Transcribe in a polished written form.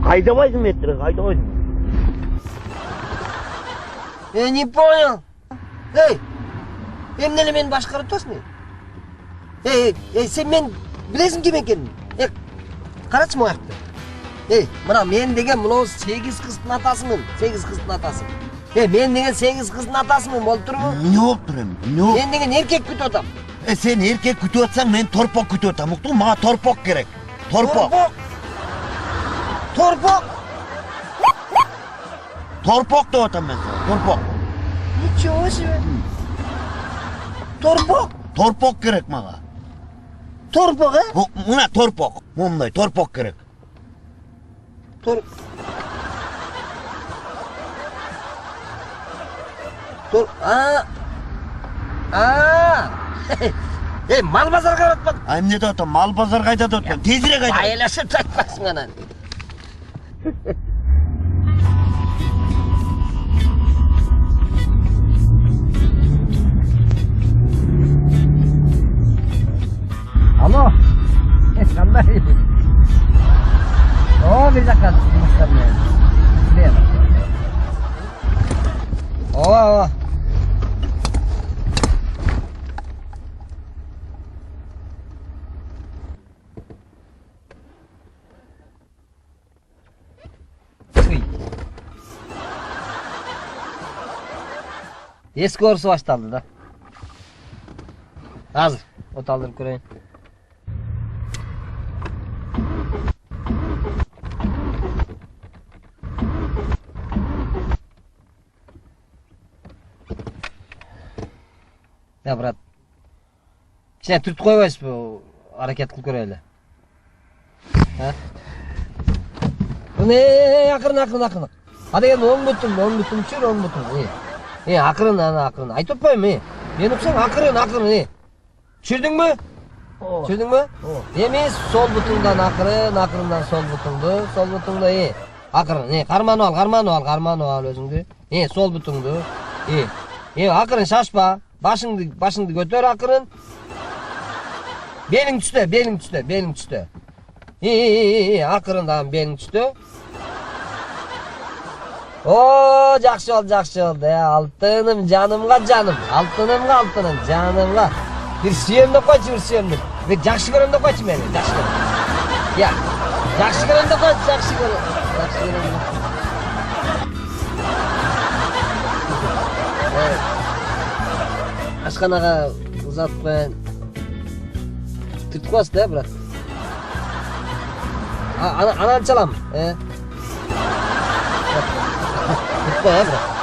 Айдабайсың метрге, айдабайсың. Не понял. Эй, эмне мени башкарып атасың? Сен мен билесиң ким экенин? Карачы моякты. Мына мен деген мына 8 кыздын атасымын, 8 кыздын атасы. Мен деген 8 кыздын атасымын, болуп турбу? Не болуп тур эми? Мен деген эркек күтүп атам. Сен эркек күтүп атсаң, мен торпок күтүп атам. Уктуң, мага торпок керек. Торпок. Торпок? Торпок деп атам мен. Торпок. Ничего себе. Торпок? Торпок керек мага. Торпок, Мына торпок. Мындай торпок керек. Мал базарга барып атпадың? Эмне деп атам? Мал базар кайда деп атам? Тезирээк айда. Байлашып айтпайсың анан. Алло. Кандай? Bir dakika. Ova. Eski orası başlandı da. Hazır. Ot aldırıp koyayım. Ya brat. İçine Türk koymayız bu hareket kılıp göreyli. Bu ne? Akırın. Hadi gel 10 butum çür 10 butum. İyi. Akırın. Ayt öpeyim iyi. Ben öpsem akırın. Çürdün mü? Çürdün mü? Demeyiz sol butundan akırından sol butundu iyi. Akırın iyi. Karmanı al özüngdü. İyi sol butundu. İyi akırın şaşpa. Başыңды көтөр акырын. Белиң түстө. Акырын дагы белиң түстө. О, жакшы болду. Алтыным жанымга жаным. Алтыным жанымга. Бир сүйөм деп койчу, Бир жакшы көрөм деп койчу мени, жакшы көрөм. Я, жакшы көрөм деп койчу, жакшы көрөм. Ашханаға ұзатып қоян. Түртіп қоясың да, брат. Ананы çalam. Түртіп қоя, брат.